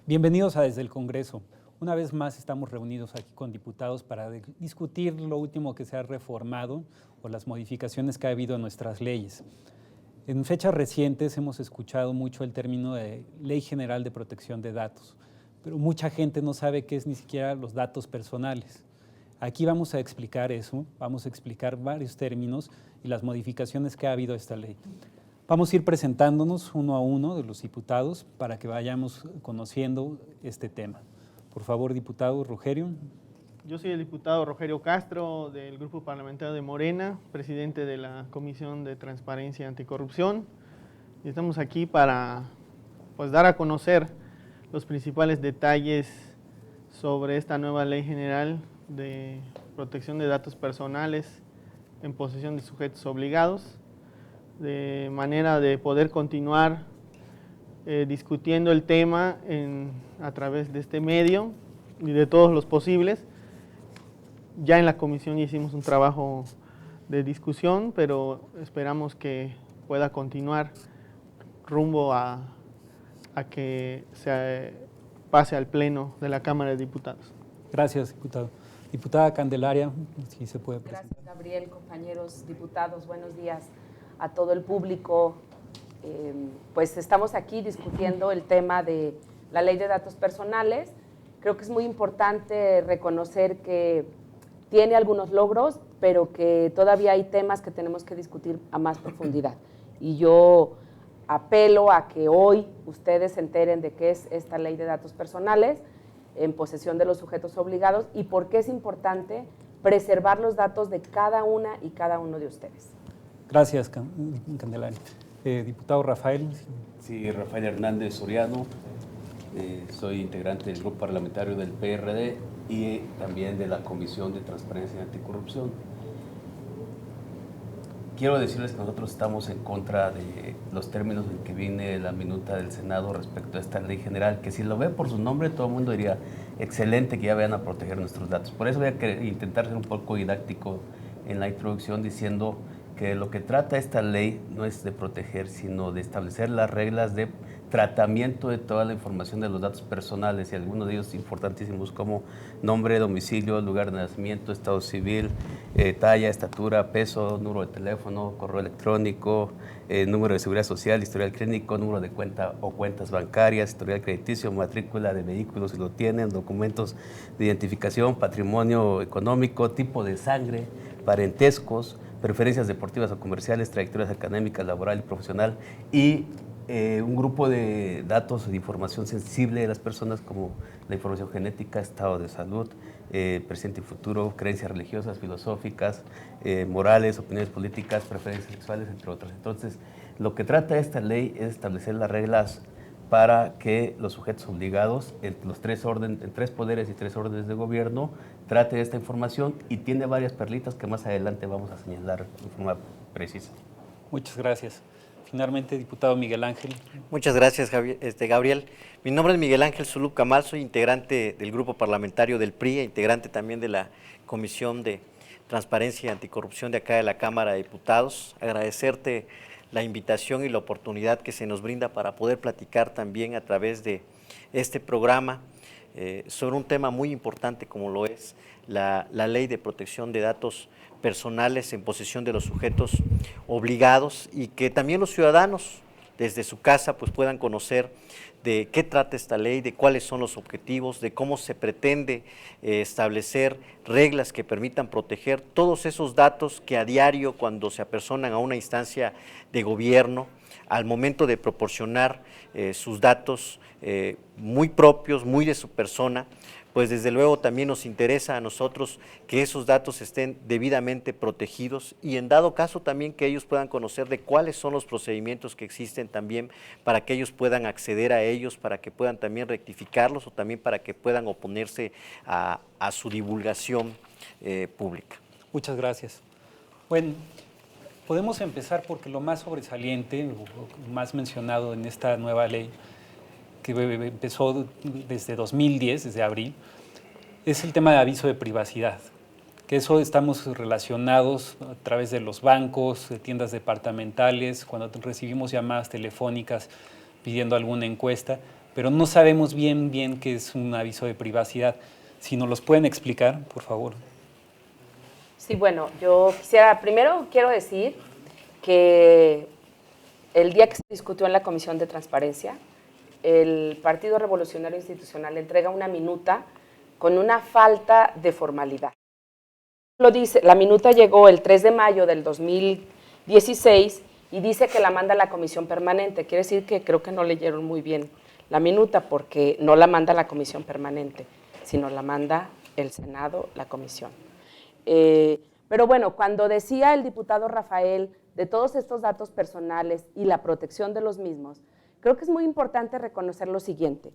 Bienvenidos a Desde el Congreso. Una vez más estamos reunidos aquí con diputados para discutir lo último que se ha reformado o las modificaciones que ha habido en nuestras leyes. En fechas recientes hemos escuchado mucho el término de Ley General de Protección de Datos, pero mucha gente no sabe qué es ni siquiera los datos personales. Aquí vamos a explicar eso, vamos a explicar varios términos y las modificaciones que ha habido a esta ley. Vamos a ir presentándonos uno a uno de los diputados para que vayamos conociendo este tema. Por favor, diputado Rogerio. Yo soy el diputado Rogerio Castro del Grupo Parlamentario de Morena, presidente de la Comisión de Transparencia y Anticorrupción. Y estamos aquí para dar a conocer los principales detalles sobre esta nueva Ley General de Protección de Datos Personales en posesión de sujetos obligados, de manera de poder continuar discutiendo el tema a través de este medio y de todos los posibles. Ya en la comisión ya hicimos un trabajo de discusión, pero esperamos que pueda continuar rumbo a que se pase al Pleno de la Cámara de Diputados. Gracias, diputado. Diputada Candelaria, si se puede presentar. Gracias, Gabriel, compañeros diputados, buenos días a todo el público. Pues estamos aquí discutiendo el tema de la Ley de Datos Personales. Creo que es muy importante reconocer que tiene algunos logros, pero que todavía hay temas que tenemos que discutir a más profundidad. Y yo apelo a que hoy ustedes se enteren de qué es esta Ley de Datos Personales en posesión de los sujetos obligados y por qué es importante preservar los datos de cada una y cada uno de ustedes. Gracias, Candelaria. Diputado Rafael. Sí, Rafael Hernández Soriano, soy integrante del grupo parlamentario del PRD y también de la Comisión de Transparencia y Anticorrupción. Quiero decirles que nosotros estamos en contra de los términos en que viene la minuta del Senado respecto a esta ley general, que si lo ve por su nombre todo el mundo diría, excelente que ya vayan a proteger nuestros datos. Por eso voy a intentar ser un poco didáctico en la introducción diciendo que lo que trata esta ley no es de proteger, sino de establecer las reglas de tratamiento de toda la información de los datos personales y algunos de ellos importantísimos como nombre, domicilio, lugar de nacimiento, estado civil, talla, estatura, peso, número de teléfono, correo electrónico, número de seguridad social, historial clínico, número de cuenta o cuentas bancarias, historial crediticio, matrícula de vehículos si lo tienen, documentos de identificación, patrimonio económico, tipo de sangre, parentescos, preferencias deportivas o comerciales, trayectorias académicas, laboral y profesional y un grupo de datos de información sensible de las personas como la información genética, estado de salud, presente y futuro, creencias religiosas, filosóficas, morales, opiniones políticas, preferencias sexuales, entre otras. Entonces, lo que trata esta ley es establecer las reglas para que los sujetos obligados, en tres poderes y tres órdenes de gobierno, trate esta información y tiene varias perlitas que más adelante vamos a señalar de forma precisa. Muchas gracias. Finalmente, diputado Miguel Ángel. Muchas gracias, Gabriel. Mi nombre es Miguel Ángel Zulú Camal, soy integrante del grupo parlamentario del PRI, integrante también de la Comisión de Transparencia y Anticorrupción de acá de la Cámara de Diputados. Agradecerte la invitación y la oportunidad que se nos brinda para poder platicar también a través de este programa sobre un tema muy importante como lo es la Ley de Protección de Datos Personales en posesión de los sujetos obligados y que también los ciudadanos desde su casa pues puedan conocer de qué trata esta ley, de cuáles son los objetivos, de cómo se pretende establecer reglas que permitan proteger todos esos datos que a diario cuando se apersonan a una instancia de gobierno, al momento de proporcionar sus datos muy propios, muy de su persona, pues desde luego también nos interesa a nosotros que esos datos estén debidamente protegidos y en dado caso también que ellos puedan conocer de cuáles son los procedimientos que existen también para que ellos puedan acceder a ellos, para que puedan también rectificarlos o también para que puedan oponerse a su divulgación pública. Muchas gracias. Bueno, podemos empezar porque lo más sobresaliente, o más mencionado en esta nueva ley, que empezó desde 2010, desde abril, es el tema de aviso de privacidad, que eso estamos relacionados a través de los bancos, de tiendas departamentales, cuando recibimos llamadas telefónicas pidiendo alguna encuesta, pero no sabemos bien qué es un aviso de privacidad. Si nos los pueden explicar, por favor. Sí, bueno, yo primero quiero decir que el día que se discutió en la Comisión de Transparencia, el Partido Revolucionario Institucional entrega una minuta con una falta de formalidad. Lo dice, la minuta llegó el 3 de mayo del 2016 y dice que la manda la Comisión Permanente. Quiere decir que creo que no leyeron muy bien la minuta, porque no la manda la Comisión Permanente, sino la manda el Senado, la Comisión. Pero bueno, cuando decía el diputado Rafael de todos estos datos personales y la protección de los mismos, creo que es muy importante reconocer lo siguiente,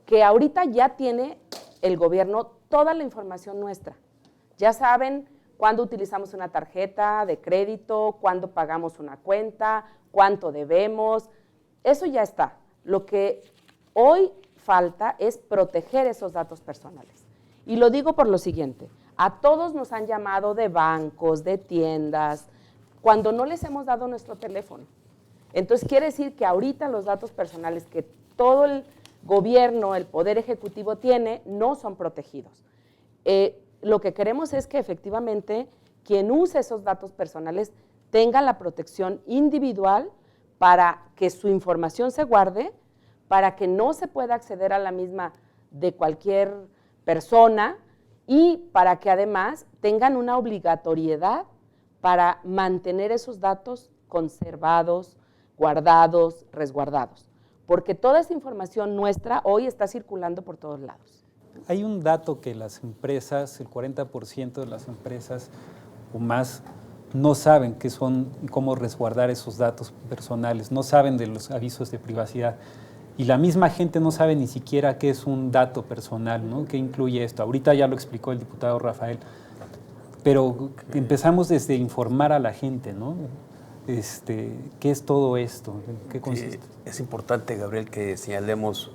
que ahorita ya tiene el gobierno toda la información nuestra. Ya saben cuándo utilizamos una tarjeta de crédito, cuándo pagamos una cuenta, cuánto debemos, eso ya está. Lo que hoy falta es proteger esos datos personales. Y lo digo por lo siguiente, a todos nos han llamado de bancos, de tiendas, cuando no les hemos dado nuestro teléfono. Entonces quiere decir que ahorita los datos personales que todo el gobierno, el Poder Ejecutivo tiene, no son protegidos. Lo que queremos es que efectivamente quien use esos datos personales tenga la protección individual para que su información se guarde, para que no se pueda acceder a la misma de cualquier persona y para que además tengan una obligatoriedad para mantener esos datos conservados, guardados, resguardados, porque toda esa información nuestra hoy está circulando por todos lados. Hay un dato que las empresas, el 40% de las empresas o más, no saben qué son y cómo resguardar esos datos personales, no saben de los avisos de privacidad. Y la misma gente no sabe ni siquiera qué es un dato personal, ¿no? ¿Qué incluye esto? Ahorita ya lo explicó el diputado Rafael, pero empezamos desde informar a la gente, ¿no? ¿Qué es todo esto? ¿Qué consiste? Sí, es importante, Gabriel, que señalemos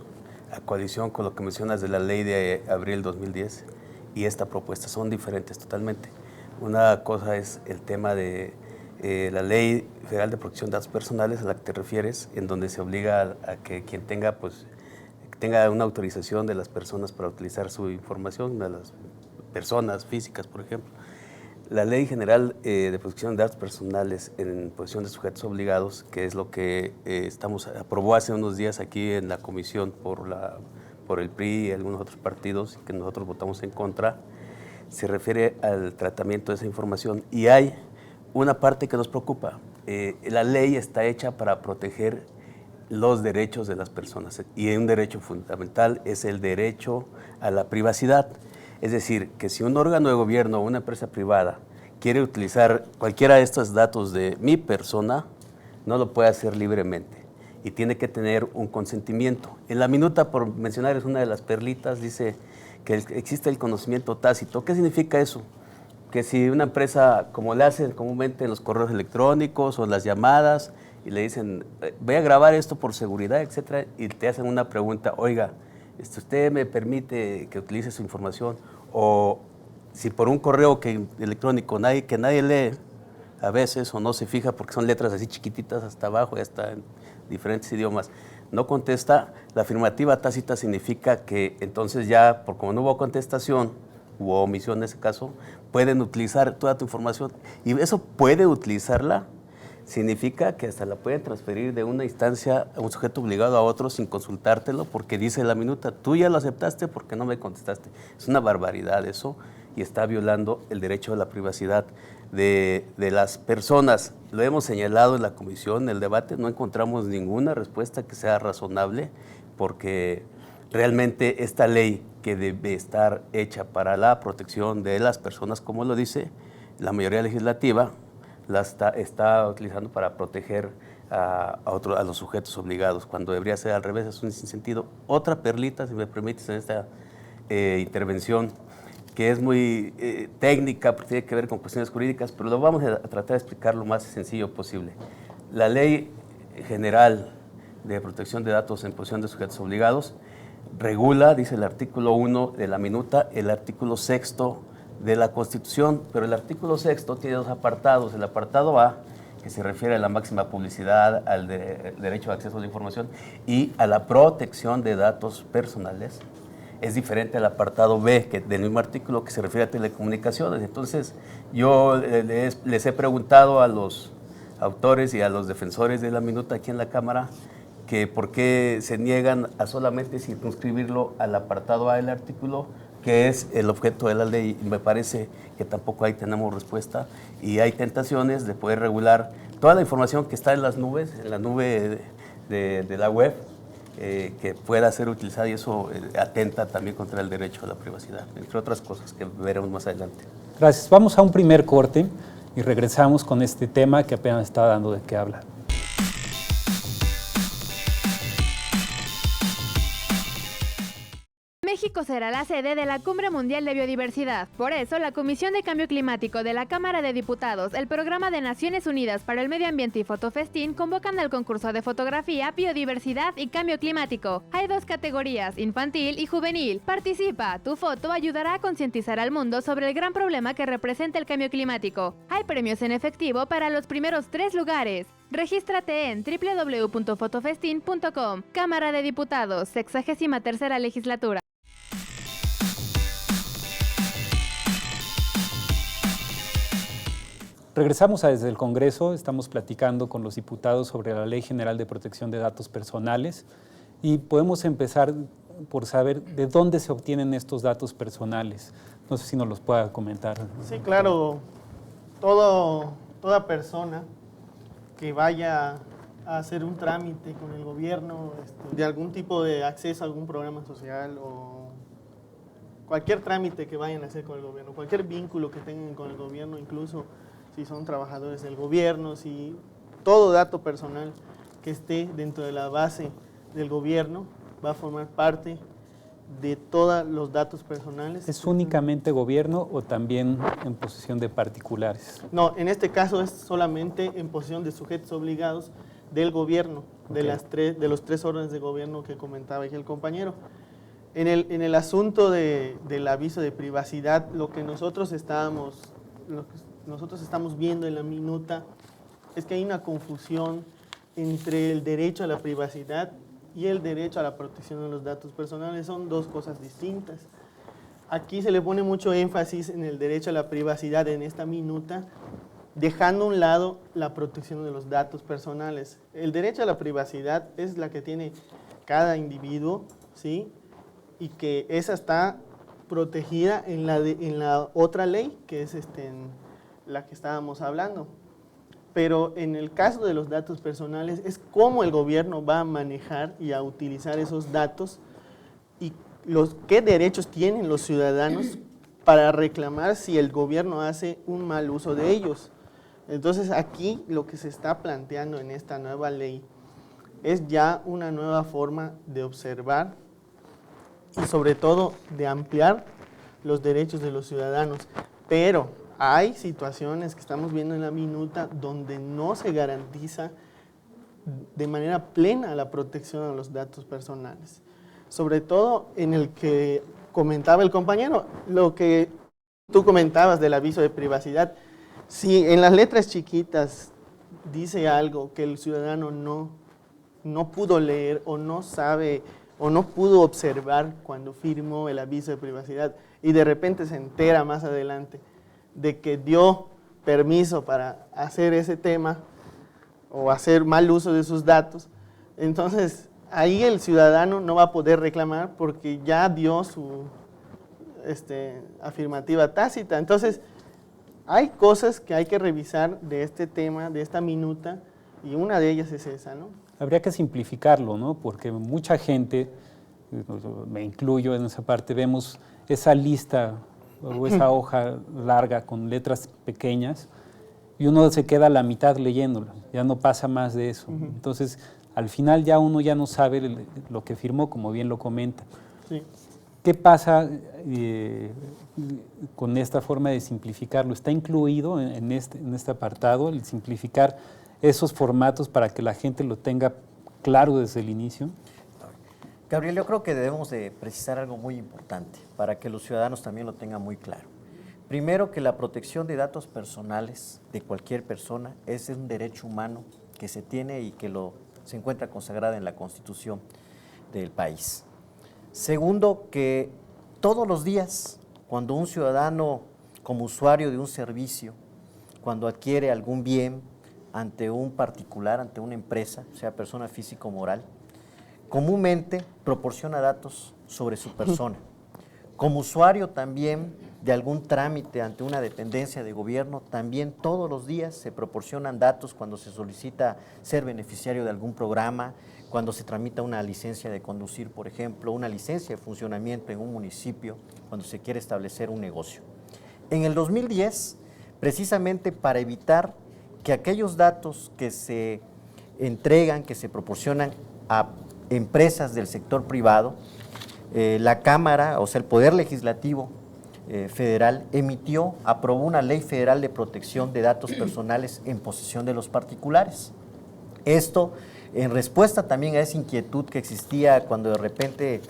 a coalición con lo que mencionas de la ley de abril 2010 y esta propuesta. Son diferentes totalmente. Una cosa es el tema de la Ley Federal de Protección de Datos Personales a la que te refieres, en donde se obliga a que quien tenga, pues, tenga una autorización de las personas para utilizar su información, de las personas físicas, por ejemplo. La Ley General de Protección de Datos Personales en posesión de sujetos obligados, que es lo que aprobó hace unos días aquí en la comisión por el PRI y algunos otros partidos, que nosotros votamos en contra, se refiere al tratamiento de esa información. Y hay una parte que nos preocupa. La ley está hecha para proteger los derechos de las personas y un derecho fundamental es el derecho a la privacidad. Es decir, que si un órgano de gobierno o una empresa privada quiere utilizar cualquiera de estos datos de mi persona, no lo puede hacer libremente y tiene que tener un consentimiento. En la minuta, por mencionar, es una de las perlitas, dice que existe el conocimiento tácito. ¿Qué significa eso? Que si una empresa, como le hacen comúnmente en los correos electrónicos o las llamadas, y le dicen, voy a grabar esto por seguridad, etcétera, y te hacen una pregunta, oiga, ¿usted me permite que utilice su información? O si por un correo electrónico que nadie lee a veces o no se fija porque son letras así chiquititas hasta abajo y hasta en diferentes idiomas, no contesta, la afirmativa tácita significa que entonces ya, por como no hubo contestación, hubo omisión en ese caso, pueden utilizar toda tu información. Y eso puede utilizarla, significa que hasta la pueden transferir de una instancia a un sujeto obligado a otro sin consultártelo, porque dice la minuta, tú ya lo aceptaste porque no me contestaste. Es una barbaridad eso y está violando el derecho a la privacidad de las personas. Lo hemos señalado en la comisión, en el debate, no encontramos ninguna respuesta que sea razonable, porque realmente esta ley que debe estar hecha para la protección de las personas, como lo dice la mayoría legislativa, la está utilizando para proteger a los sujetos obligados, cuando debería ser al revés, es un sinsentido. Otra perlita, si me permites, en esta intervención, que es muy técnica, porque tiene que ver con cuestiones jurídicas, pero lo vamos a tratar de explicar lo más sencillo posible. La Ley General de Protección de Datos en posesión de sujetos obligados regula, dice el artículo 1 de la minuta, el artículo 6 de la Constitución, pero el artículo 6 tiene dos apartados. El apartado A que se refiere a la máxima publicidad, al derecho de acceso a la información y a la protección de datos personales, es diferente al apartado B del mismo artículo que se refiere a telecomunicaciones. Entonces, yo les he preguntado a los autores y a los defensores de la minuta aquí en la Cámara que por qué se niegan a solamente circunscribirlo al apartado A del artículo, que es el objeto de la ley. Me parece que tampoco ahí tenemos respuesta y hay tentaciones de poder regular toda la información que está en las nubes, en la nube de la web, que pueda ser utilizada, y eso atenta también contra el derecho a la privacidad, entre otras cosas que veremos más adelante. Gracias. Vamos a un primer corte y regresamos con este tema que apenas está dando de qué hablar. México será la sede de la Cumbre Mundial de Biodiversidad. Por eso, la Comisión de Cambio Climático de la Cámara de Diputados, el Programa de Naciones Unidas para el Medio Ambiente y Fotofestín convocan al concurso de fotografía, biodiversidad y cambio climático. Hay 2 categorías, infantil y juvenil. Participa, tu foto ayudará a concientizar al mundo sobre el gran problema que representa el cambio climático. Hay premios en efectivo para los primeros 3 lugares. Regístrate en www.fotofestin.com. Cámara de Diputados, 63ª legislatura. Regresamos desde el Congreso, estamos platicando con los diputados sobre la Ley General de Protección de Datos Personales y podemos empezar por saber de dónde se obtienen estos datos personales. No sé si nos los pueda comentar. Sí, claro. Toda persona que vaya a hacer un trámite con el gobierno de algún tipo de acceso a algún programa social o cualquier trámite que vayan a hacer con el gobierno, cualquier vínculo que tengan con el gobierno, incluso si son trabajadores del gobierno, si todo dato personal que esté dentro de la base del gobierno va a formar parte de todos los datos personales. ¿Es únicamente gobierno o también en posesión de particulares? No, en este caso es solamente en posesión de sujetos obligados del gobierno, Okay. de los 3 órdenes de gobierno que comentaba aquí el compañero. En el asunto del aviso de privacidad, lo que nosotros estamos viendo en la minuta es que hay una confusión entre el derecho a la privacidad y el derecho a la protección de los datos personales. Son 2 cosas distintas. Aquí se le pone mucho énfasis en el derecho a la privacidad en esta minuta, dejando a un lado la protección de los datos personales. El derecho a la privacidad es la que tiene cada individuo, ¿sí? Y que esa está protegida en la otra ley, que es la que estábamos hablando. Pero en el caso de los datos personales es cómo el gobierno va a manejar y a utilizar esos datos y qué derechos tienen los ciudadanos para reclamar si el gobierno hace un mal uso de ellos. Entonces aquí lo que se está planteando en esta nueva ley es ya una nueva forma de observar y sobre todo de ampliar los derechos de los ciudadanos. Pero hay situaciones que estamos viendo en la minuta donde no se garantiza de manera plena la protección de los datos personales. Sobre todo en el que comentaba el compañero, lo que tú comentabas del aviso de privacidad. Si en las letras chiquitas dice algo que el ciudadano no pudo leer o no sabe o no pudo observar cuando firmó el aviso de privacidad y de repente se entera más adelante de que dio permiso para hacer ese tema o hacer mal uso de sus datos, entonces ahí el ciudadano no va a poder reclamar porque ya dio su afirmativa tácita. Entonces hay cosas que hay que revisar de este tema, de esta minuta, y una de ellas es esa, ¿no? Habría que simplificarlo, ¿no? Porque mucha gente, me incluyo en esa parte, vemos esa lista o esa hoja larga con letras pequeñas y uno se queda a la mitad leyéndolo, ya no pasa más de eso. Entonces, al final ya uno ya no sabe lo que firmó, como bien lo comenta. Sí. ¿Qué pasa con esta forma de simplificarlo? ¿Está incluido en este apartado el simplificar esos formatos para que la gente lo tenga claro desde el inicio? Gabriel, yo creo que debemos de precisar algo muy importante para que los ciudadanos también lo tengan muy claro. Primero, que la protección de datos personales de cualquier persona es un derecho humano que se tiene y que se encuentra consagrada en la Constitución del país. Segundo, que todos los días, cuando un ciudadano, como usuario de un servicio, cuando adquiere algún bien ante un particular, ante una empresa, sea persona física o moral, comúnmente proporciona datos sobre su persona. Como usuario también de algún trámite ante una dependencia de gobierno, también todos los días se proporcionan datos cuando se solicita ser beneficiario de algún programa, cuando se tramita una licencia de conducir, por ejemplo, una licencia de funcionamiento en un municipio, cuando se quiere establecer un negocio. En el 2010, precisamente para evitar que aquellos datos que se entregan, que se proporcionan a empresas del sector privado, la Cámara, o sea, el Poder Legislativo Federal, aprobó una ley federal de protección de datos personales en posesión de los particulares. Esto en respuesta también a esa inquietud que existía cuando de repente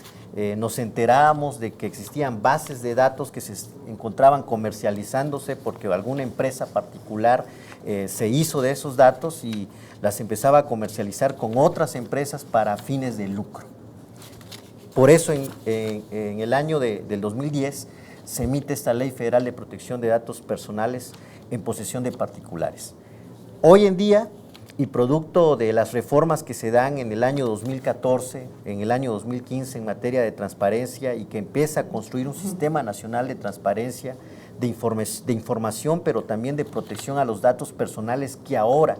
nos enterábamos de que existían bases de datos que se encontraban comercializándose porque alguna empresa particular se hizo de esos datos y las empezaba a comercializar con otras empresas para fines de lucro. Por eso en el año del 2010 se emite esta Ley Federal de Protección de Datos Personales en posesión de particulares. Hoy en día, y producto de las reformas que se dan en el año 2014, en el año 2015 en materia de transparencia y que empieza a construir un sistema nacional de transparencia, de información, pero también de protección a los datos personales que ahora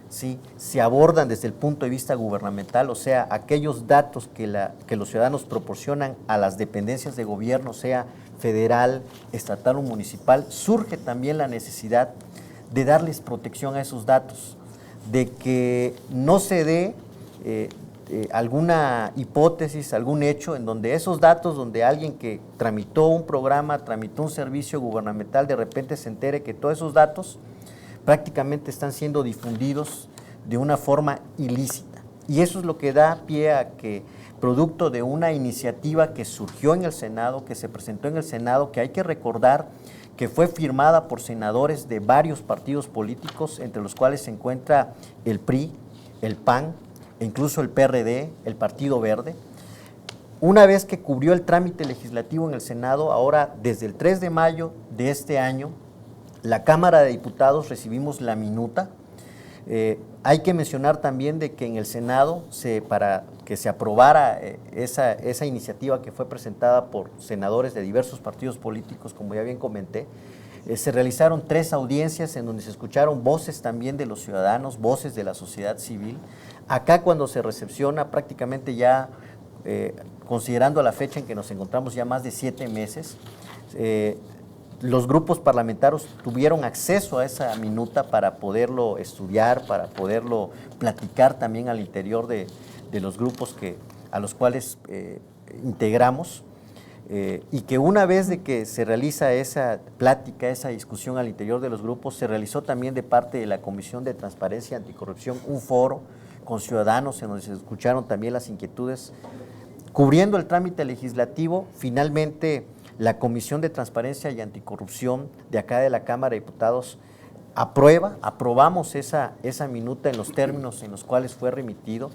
¿sí? se abordan desde el punto de vista gubernamental, o sea, aquellos datos que los ciudadanos proporcionan a las dependencias de gobierno, sea federal, estatal o municipal, surge también la necesidad de darles protección a esos datos, de que no se dé alguna hipótesis, algún hecho en donde esos datos, donde alguien que tramitó un programa, tramitó un servicio gubernamental, de repente se entere que todos esos datos prácticamente están siendo difundidos de una forma ilícita. Y eso es lo que da pie a que, producto de una iniciativa que surgió en el Senado, que se presentó en el Senado, que hay que recordar que fue firmada por senadores de varios partidos políticos, entre los cuales se encuentra el PRI, el PAN, e incluso el PRD, el Partido Verde. Una vez que cubrió el trámite legislativo en el Senado, ahora desde el 3 de mayo de este año, la Cámara de Diputados recibimos la minuta. Hay que mencionar también de que en el Senado, para que se aprobara esa iniciativa que fue presentada por senadores de diversos partidos políticos, como ya bien comenté, se realizaron 3 audiencias en donde se escucharon voces también de los ciudadanos, voces de la sociedad civil. Acá cuando se recepciona prácticamente ya, considerando la fecha en que nos encontramos ya más de 7 meses, los grupos parlamentarios tuvieron acceso a esa minuta para poderlo estudiar, para poderlo platicar también al interior de los grupos a los cuales integramos, y que una vez de que se realiza esa plática, esa discusión al interior de los grupos, se realizó también de parte de la Comisión de Transparencia y Anticorrupción un foro con ciudadanos en donde se escucharon también las inquietudes. Cubriendo el trámite legislativo, finalmente la Comisión de Transparencia y Anticorrupción de acá de la Cámara de Diputados aprobamos esa minuta en los términos en los cuales fue remitido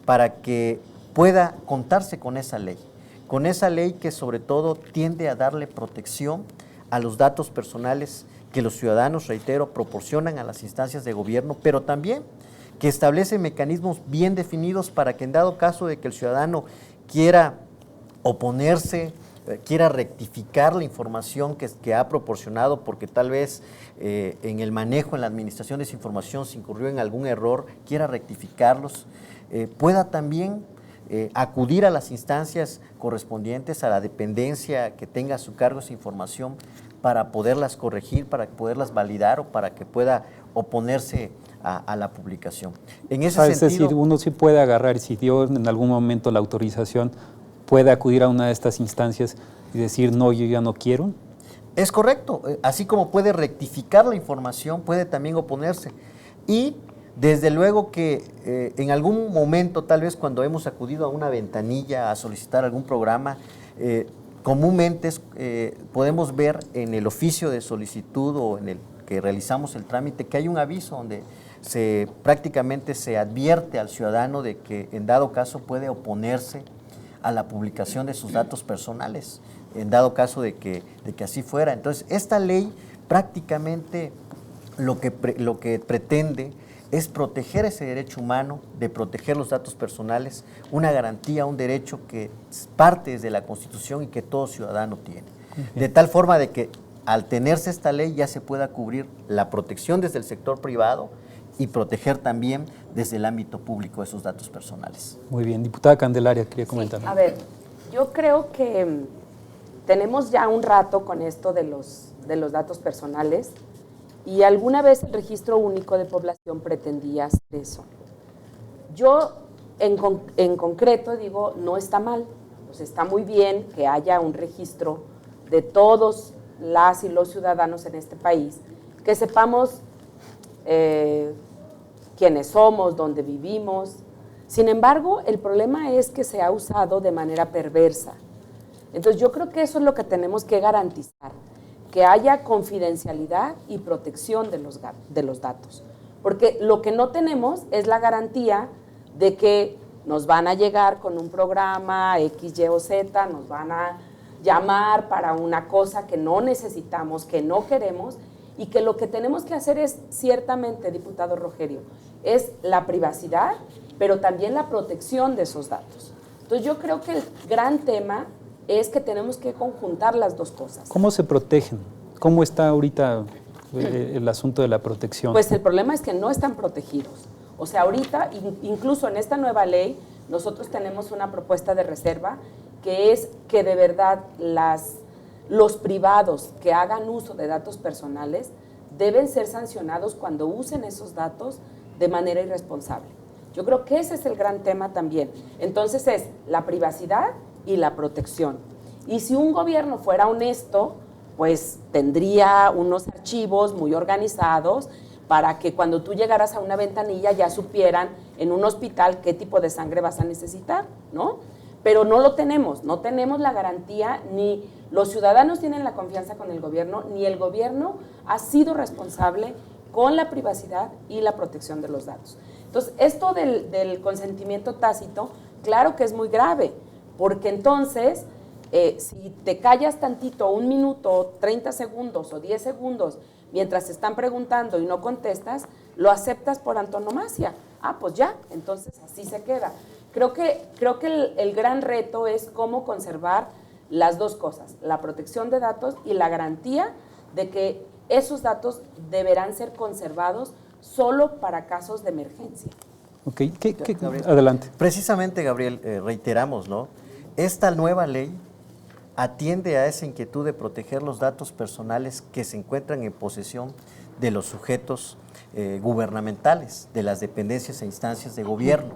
para que pueda contarse con esa ley que sobre todo tiende a darle protección a los datos personales que los ciudadanos, reitero, proporcionan a las instancias de gobierno, pero también que establece mecanismos bien definidos para que en dado caso de que el ciudadano quiera oponerse, quiera rectificar la información que ha proporcionado porque tal vez en el manejo, en la administración de esa información se incurrió en algún error, quiera rectificarlos, pueda también acudir a las instancias correspondientes, a la dependencia que tenga a su cargo esa información para poderlas corregir, para poderlas validar o para que pueda oponerse a la publicación. En ese sentido, es decir, uno sí puede agarrar, y si dio en algún momento la autorización, puede acudir a una de estas instancias y decir, no, yo ya no quiero. Es correcto, así como puede rectificar la información, puede también oponerse. Y desde luego que en algún momento, tal vez cuando hemos acudido a una ventanilla a solicitar algún programa, comúnmente podemos ver en el oficio de solicitud o en el que realizamos el trámite que hay un aviso donde prácticamente se advierte al ciudadano de que en dado caso puede oponerse a la publicación de sus datos personales, en dado caso de que así fuera. Entonces, esta ley prácticamente lo que pretende es proteger ese derecho humano, de proteger los datos personales, una garantía, un derecho que parte desde la Constitución y que todo ciudadano tiene. De tal forma de que al tenerse esta ley ya se pueda cubrir la protección desde el sector privado y proteger también desde el ámbito público esos datos personales. Muy bien. Diputada Candelaria, quería comentar. Sí, a ver, yo creo que tenemos ya un rato con esto de los datos personales y alguna vez el Registro Único de Población pretendía hacer eso. Yo en concreto digo, no está mal, pues está muy bien que haya un registro de todos las y los ciudadanos en este país, que sepamos quiénes somos, dónde vivimos. Sin embargo, el problema es que se ha usado de manera perversa. Entonces, yo creo que eso es lo que tenemos que garantizar, que haya confidencialidad y protección de los datos. Porque lo que no tenemos es la garantía de que nos van a llegar con un programa X, Y o Z, nos van a llamar para una cosa que no necesitamos, que no queremos, y que lo que tenemos que hacer es, ciertamente, diputado Rogerio, es la privacidad, pero también la protección de esos datos. Entonces, yo creo que el gran tema es que tenemos que conjuntar las dos cosas. ¿Cómo se protegen? ¿Cómo está ahorita el asunto de la protección? Pues el problema es que no están protegidos. O sea, ahorita, incluso en esta nueva ley, nosotros tenemos una propuesta de reserva que es que de verdad los privados que hagan uso de datos personales deben ser sancionados cuando usen esos datos de manera irresponsable. Yo creo que ese es el gran tema también. Entonces es la privacidad y la protección. Y si un gobierno fuera honesto, pues tendría unos archivos muy organizados para que cuando tú llegaras a una ventanilla ya supieran en un hospital qué tipo de sangre vas a necesitar, ¿no? Pero no lo tenemos, no tenemos la garantía, ni los ciudadanos tienen la confianza con el gobierno, ni el gobierno ha sido responsable con la privacidad y la protección de los datos. Entonces, esto del consentimiento tácito, claro que es muy grave, porque entonces, si te callas tantito, 1 minuto, 30 segundos o 10 segundos, mientras te están preguntando y no contestas, lo aceptas por antonomasia. Ah, pues ya, entonces así se queda. Creo que el gran reto es cómo conservar las dos cosas, la protección de datos y la garantía de que esos datos deberán ser conservados solo para casos de emergencia. Ok, adelante. Precisamente, Gabriel, reiteramos, ¿no? Esta nueva ley atiende a esa inquietud de proteger los datos personales que se encuentran en posesión de los sujetos gubernamentales, de las dependencias e instancias de gobierno.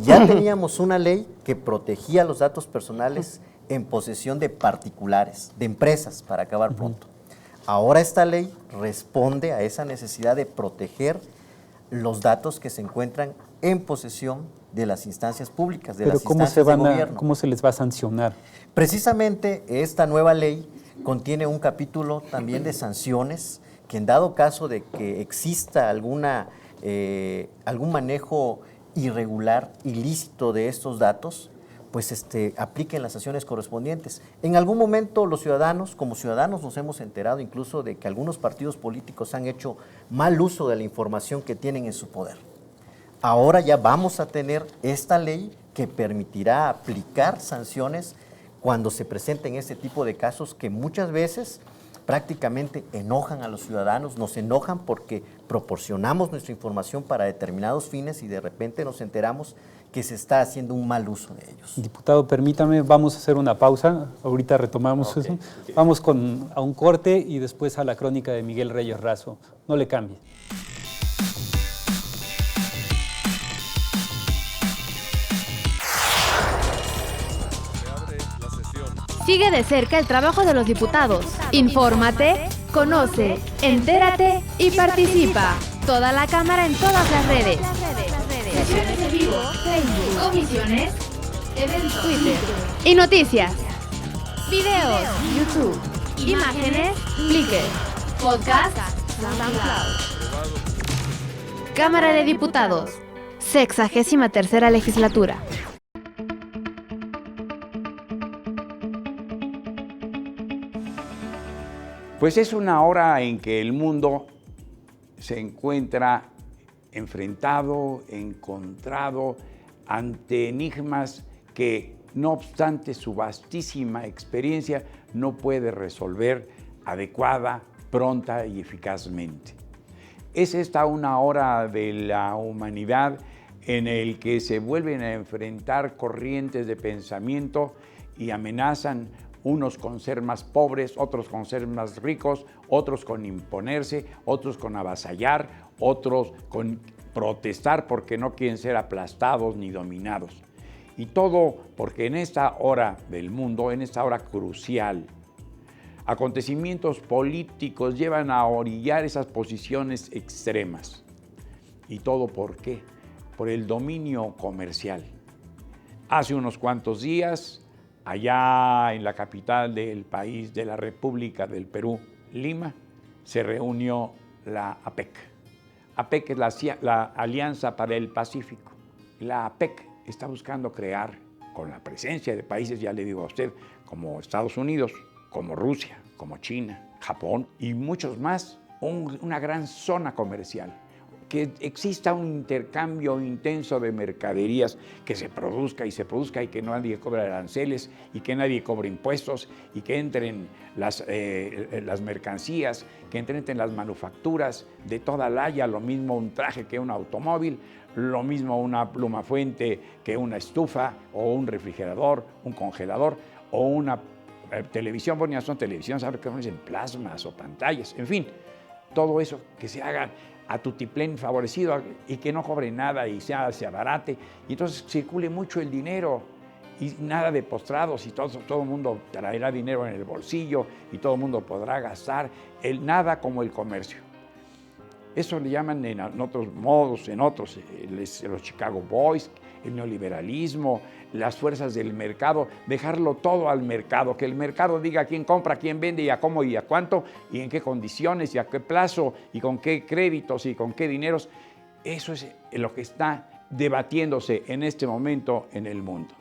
Ya teníamos una ley que protegía los datos personales en posesión de particulares, de empresas, para acabar pronto. Ahora esta ley responde a esa necesidad de proteger los datos que se encuentran en posesión de las instancias públicas, de las instancias de gobierno. ¿Cómo se les va a sancionar? Precisamente esta nueva ley contiene un capítulo también de sanciones que en dado caso de que exista algún manejo irregular, ilícito de estos datos, pues apliquen las sanciones correspondientes. En algún momento los ciudadanos, como ciudadanos nos hemos enterado incluso de que algunos partidos políticos han hecho mal uso de la información que tienen en su poder. Ahora ya vamos a tener esta ley que permitirá aplicar sanciones cuando se presenten este tipo de casos que muchas veces prácticamente enojan a los ciudadanos, nos enojan porque proporcionamos nuestra información para determinados fines y de repente nos enteramos que se está haciendo un mal uso de ellos. Diputado, permítame, vamos a hacer una pausa, ahorita retomamos eso. Vamos a un corte y después a la crónica de Miguel Reyes Razo. No le cambie. Sigue de cerca el trabajo de los diputados. Infórmate, conoce, entérate y participa. Toda la Cámara en todas las redes. Sesiones en vivo, Facebook, comisiones, eventos, Twitter y noticias. Videos, YouTube. Imágenes, Flickr. Podcast, SoundCloud. Cámara de Diputados. 63ª legislatura. Pues es una hora en que el mundo se encuentra enfrentado, encontrado ante enigmas que, no obstante su vastísima experiencia, no puede resolver adecuada, pronta y eficazmente. Es esta una hora de la humanidad en el que se vuelven a enfrentar corrientes de pensamiento y amenazan unos con ser más pobres, otros con ser más ricos, otros con imponerse, otros con avasallar, otros con protestar porque no quieren ser aplastados ni dominados. Y todo porque en esta hora del mundo, en esta hora crucial, acontecimientos políticos llevan a orillar esas posiciones extremas. ¿Y todo por qué? Por el dominio comercial. Hace unos cuantos días, allá en la capital del país, de la República del Perú, Lima, se reunió la APEC. APEC es la Alianza para el Pacífico. La APEC está buscando crear, con la presencia de países, ya le digo a usted, como Estados Unidos, como Rusia, como China, Japón y muchos más, una gran zona comercial. Que exista un intercambio intenso de mercaderías, que se produzca y que nadie cobre aranceles y que nadie cobre impuestos y que entren las mercancías, que entren las manufacturas de toda la haya, lo mismo un traje que un automóvil, lo mismo una pluma fuente que una estufa o un refrigerador, un congelador o una televisión. Bueno, ya son televisiones, ahora que en plasmas o pantallas, en fin, todo eso que se haga a tutiplén favorecido y que no cobre nada y se abarate. Y entonces circule mucho el dinero y nada de postrados y todo el mundo traerá dinero en el bolsillo y todo el mundo podrá gastar. Nada como el comercio. Eso le llaman en otros modos, en otros, los Chicago Boys, el neoliberalismo, las fuerzas del mercado, dejarlo todo al mercado, que el mercado diga quién compra, quién vende y a cómo y a cuánto y en qué condiciones y a qué plazo y con qué créditos y con qué dineros. Eso es lo que está debatiéndose en este momento en el mundo.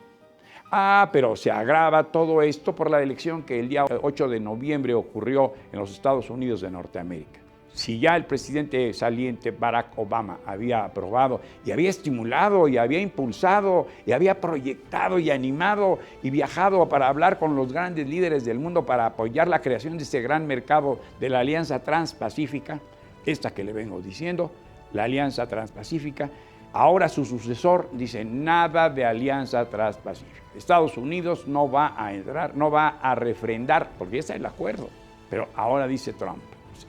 Pero se agrava todo esto por la elección que el día 8 de noviembre ocurrió en los Estados Unidos de Norteamérica. Si ya el presidente saliente Barack Obama había aprobado y había estimulado y había impulsado y había proyectado y animado y viajado para hablar con los grandes líderes del mundo para apoyar la creación de este gran mercado de la Alianza Transpacífica, esta que le vengo diciendo, la Alianza Transpacífica, ahora su sucesor dice nada de Alianza Transpacífica. Estados Unidos no va a entrar, no va a refrendar, porque ya está el acuerdo, pero ahora dice Trump.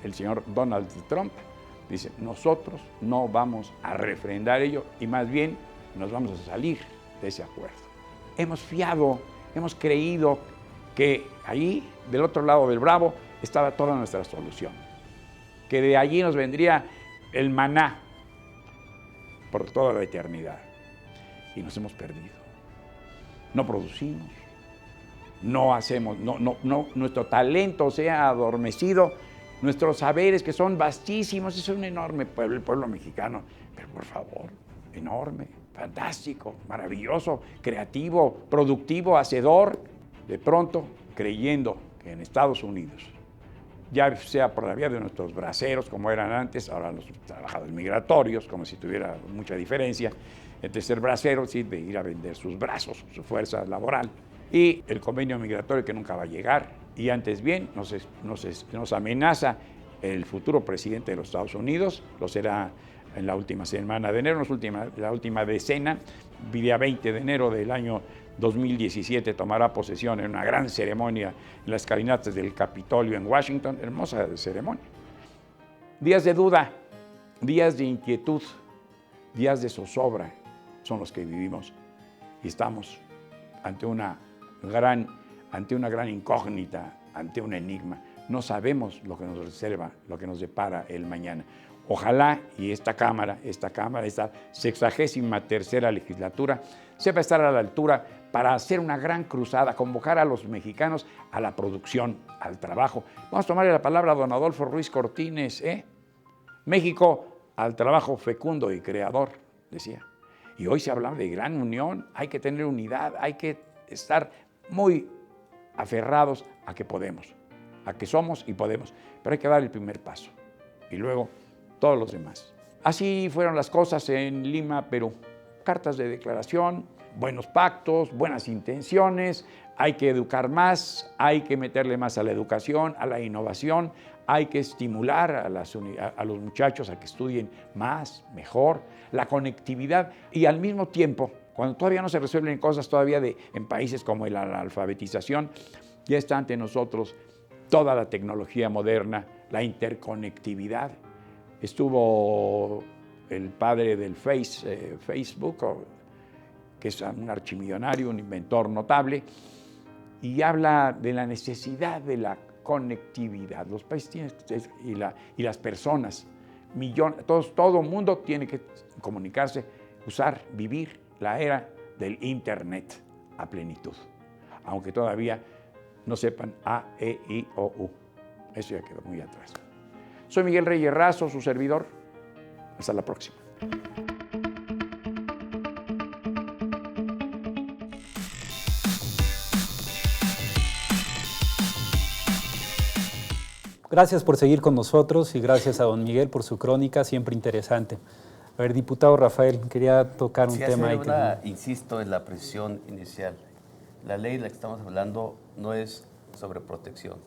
El señor Donald Trump dice, nosotros no vamos a refrendar ello y más bien nos vamos a salir de ese acuerdo. Hemos creído que allí, del otro lado del Bravo, estaba toda nuestra solución, que de allí nos vendría el maná por toda la eternidad. Y nos hemos perdido. No producimos, no hacemos, nuestro talento se ha adormecido. Nuestros saberes, que son vastísimos, es un enorme pueblo, el pueblo mexicano, pero por favor, enorme, fantástico, maravilloso, creativo, productivo, hacedor, de pronto creyendo que en Estados Unidos, ya sea por la vía de nuestros braceros, como eran antes, ahora los trabajadores migratorios, como si tuviera mucha diferencia entre ser braceros y de ir a vender sus brazos, su fuerza laboral, y el convenio migratorio que nunca va a llegar. Y antes bien, nos amenaza el futuro presidente de los Estados Unidos, lo será en la última semana de enero, la última decena, día 20 de enero del año 2017, tomará posesión en una gran ceremonia en las escalinatas del Capitolio en Washington, hermosa ceremonia. Días de duda, días de inquietud, días de zozobra son los que vivimos y estamos ante una gran incógnita, ante un enigma. No sabemos lo que nos reserva, lo que nos depara el mañana. Ojalá y esta Cámara, esta 63ª legislatura, sepa estar a la altura para hacer una gran cruzada, convocar a los mexicanos a la producción, al trabajo. Vamos a tomarle la palabra a don Adolfo Ruiz Cortines, México al trabajo fecundo y creador, decía. Y hoy se habla de gran unión, hay que tener unidad, hay que estar muy aferrados a que podemos, a que somos y podemos, pero hay que dar el primer paso y luego todos los demás. Así fueron las cosas en Lima, Perú. Cartas de declaración, buenos pactos, buenas intenciones, hay que educar más, hay que meterle más a la educación, a la innovación, hay que estimular a los muchachos a que estudien más, mejor, la conectividad y al mismo tiempo, cuando todavía no se resuelven cosas todavía en países como la alfabetización, ya está ante nosotros toda la tecnología moderna, la interconectividad. Estuvo el padre del Facebook, que es un archimillonario, un inventor notable, y habla de la necesidad de la conectividad. Los países y las personas, todo el mundo tiene que comunicarse, usar, vivir la era del Internet a plenitud, aunque todavía no sepan A, E, I, O, U. Eso ya quedó muy atrás. Soy Miguel Reyes Razo, su servidor. Hasta la próxima. Gracias por seguir con nosotros y gracias a don Miguel por su crónica, siempre interesante. A ver, diputado Rafael, quería tocar un tema ahí. Insisto en la precisión inicial. La ley de la que estamos hablando no es sobre protección,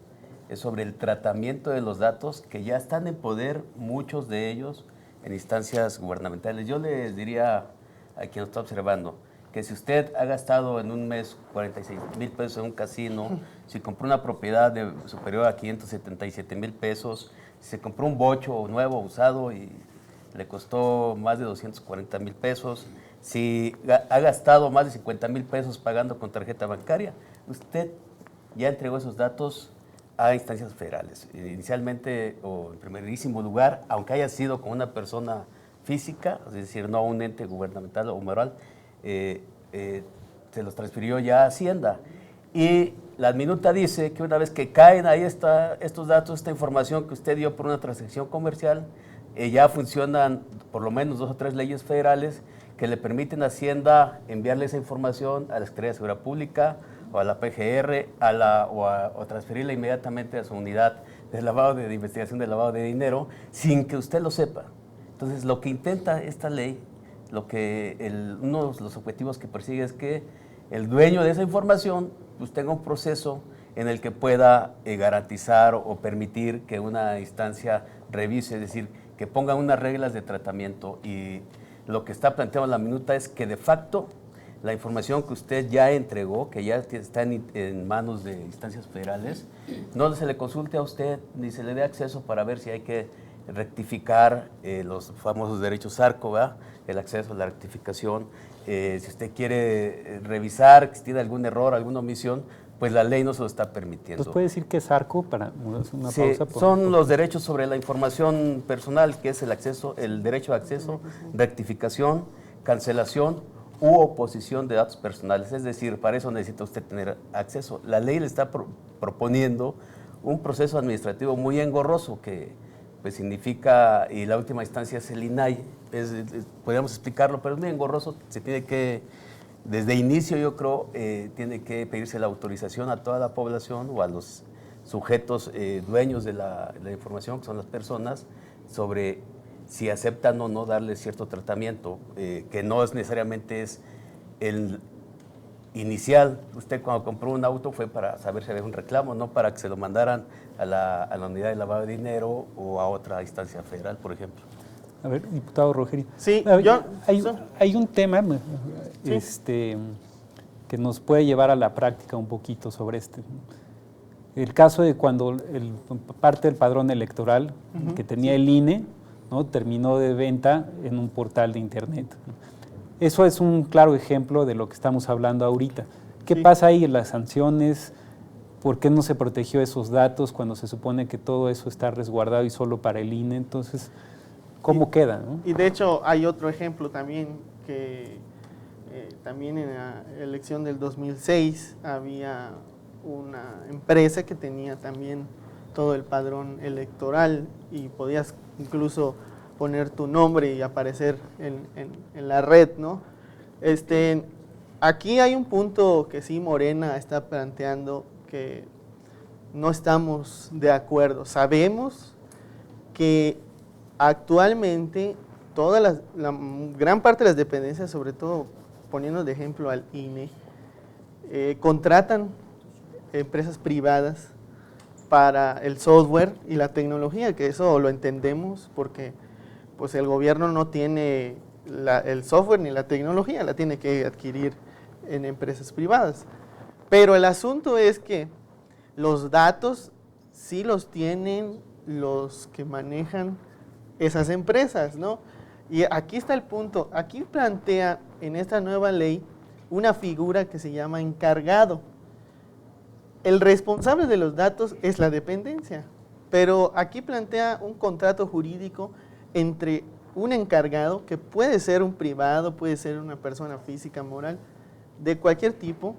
es sobre el tratamiento de los datos que ya están en poder, muchos de ellos, en instancias gubernamentales. Yo les diría a quien nos está observando que si usted ha gastado en un mes 46,000 pesos en un casino, si compró una propiedad superior a 577,000 pesos, si se compró un bocho nuevo, usado y le costó más de 240,000 pesos, si ha gastado más de 50,000 pesos pagando con tarjeta bancaria, usted ya entregó esos datos a instancias federales. Inicialmente, o en primerísimo lugar, aunque haya sido con una persona física, es decir, no un ente gubernamental o moral, se los transfirió ya a Hacienda. Y la minuta dice que una vez que caen ahí estos datos, esta información que usted dio por una transacción comercial, ya funcionan por lo menos 2 o 3 leyes federales que le permiten a Hacienda enviarle esa información a la Secretaría de Seguridad Pública o a la PGR o transferirla inmediatamente a su unidad de investigación de lavado de dinero sin que usted lo sepa. Entonces, lo que intenta esta ley, uno de los objetivos que persigue es que el dueño de esa información pues, tenga un proceso en el que pueda garantizar o permitir que una instancia revise, es decir, que ponga unas reglas de tratamiento. Y lo que está planteado en la minuta es que de facto la información que usted ya entregó, que ya está en manos de instancias federales, no se le consulte a usted ni se le dé acceso para ver si hay que rectificar los famosos derechos ARCO, ¿verdad? El acceso a la rectificación. Si usted quiere revisar si tiene algún error, alguna omisión, pues la ley no se lo está permitiendo. ¿Nos puede decir qué es ARCO para una sí, pausa? Son los derechos sobre la información personal, que es el derecho de acceso, rectificación, cancelación u oposición de datos personales. Es decir, para eso necesita usted tener acceso. La ley le está proponiendo un proceso administrativo muy engorroso que pues significa, y la última instancia es el INAI, podríamos explicarlo, pero es muy engorroso, se tiene que, desde inicio yo creo, tiene que pedirse la autorización a toda la población o a los sujetos dueños de la información, que son las personas, sobre si aceptan o no darle cierto tratamiento, que no es necesariamente el inicial. Usted cuando compró un auto fue para saber si había un reclamo, no para que se lo mandaran a la unidad de lavado de dinero o a otra instancia federal, por ejemplo. A ver, diputado Rogerio. Sí, hay un tema que nos puede llevar a la práctica un poquito sobre el caso de cuando parte del padrón electoral que tenía el INE, ¿no? Terminó de venta en un portal de internet. Eso es un claro ejemplo de lo que estamos hablando ahorita. ¿Qué pasa ahí? Las sanciones, ¿por qué no se protegió esos datos cuando se supone que todo eso está resguardado y solo para el INE? Entonces, cómo queda, ¿no? Y de hecho hay otro ejemplo también que también en la elección del 2006 había una empresa que tenía también todo el padrón electoral y podías incluso poner tu nombre y aparecer en la red, ¿no? Aquí hay un punto que sí Morena está planteando que no estamos de acuerdo. Sabemos que actualmente la gran parte de las dependencias, sobre todo poniendo de ejemplo al INE, contratan empresas privadas para el software y la tecnología, que eso lo entendemos porque pues el gobierno no tiene el software ni la tecnología, la tiene que adquirir en empresas privadas. Pero el asunto es que los datos sí los tienen los que manejan esas empresas, ¿no? Y aquí está el punto, aquí plantea en esta nueva ley una figura que se llama encargado. El responsable de los datos es la dependencia, pero aquí plantea un contrato jurídico entre un encargado, que puede ser un privado, puede ser una persona física, moral, de cualquier tipo,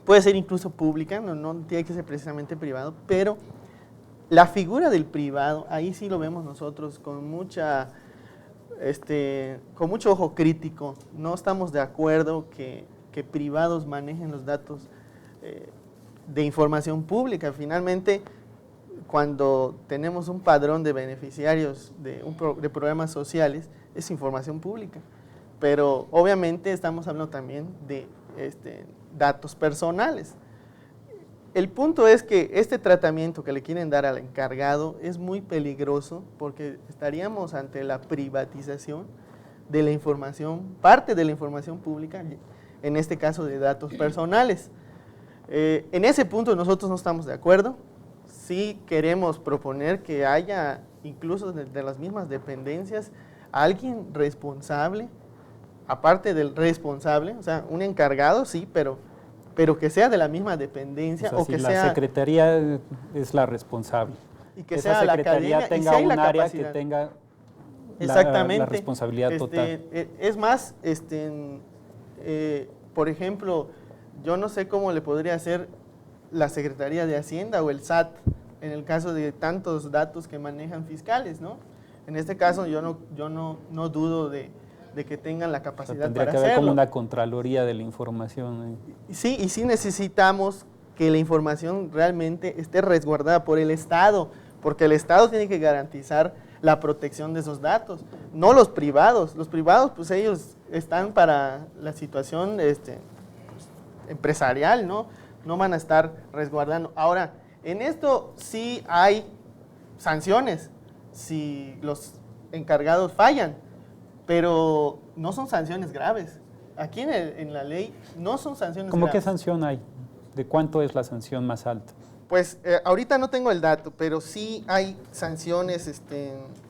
puede ser incluso pública, no tiene que ser precisamente privado, pero la figura del privado, ahí sí lo vemos nosotros con mucho ojo crítico. No estamos de acuerdo que privados manejen los datos de información pública. Finalmente, cuando tenemos un padrón de beneficiarios de programas sociales, es información pública. Pero obviamente estamos hablando también de datos personales. El punto es que este tratamiento que le quieren dar al encargado es muy peligroso porque estaríamos ante la privatización de la información, parte de la información pública, en este caso de datos personales. En ese punto nosotros no estamos de acuerdo. Sí queremos proponer que haya, incluso de las mismas dependencias, alguien responsable, aparte del responsable, o sea, un encargado, sí, pero que sea de la misma dependencia, o si que la sea... secretaría es la responsable. Y que esa sea la secretaría academia, tenga y si hay un la área capacidad. que tenga Exactamente. la responsabilidad total. Es más, por ejemplo, yo no sé cómo le podría hacer la Secretaría de Hacienda o el SAT en el caso de tantos datos que manejan fiscales, ¿no? En este caso yo no dudo de que tengan la capacidad tendría para que haber hacerlo. como una contraloría de la información. Sí, y sí necesitamos que la información realmente esté resguardada por el Estado, porque el Estado tiene que garantizar la protección de esos datos, no los privados. Los privados, pues ellos están para la situación empresarial, ¿no? No van a estar resguardando. Ahora, en esto sí hay sanciones si los encargados fallan, pero no son sanciones graves. Aquí en la ley no son sanciones ¿Cómo graves. qué sanción hay? ¿De cuánto es la sanción más alta? Pues ahorita no tengo el dato, pero sí hay sanciones.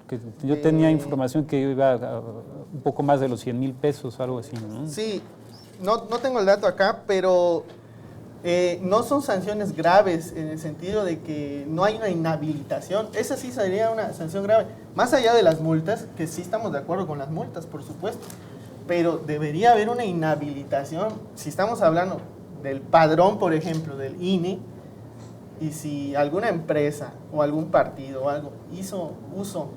Que yo tenía información que iba a un poco más de los 100,000 pesos, algo así, ¿no? Sí, no tengo el dato acá, pero no son sanciones graves en el sentido de que no hay una inhabilitación. Esa sí sería una sanción grave. Más allá de las multas, que sí estamos de acuerdo con las multas, por supuesto, pero debería haber una inhabilitación. Si estamos hablando del padrón, por ejemplo, del INE, y si alguna empresa o algún partido o algo hizo uso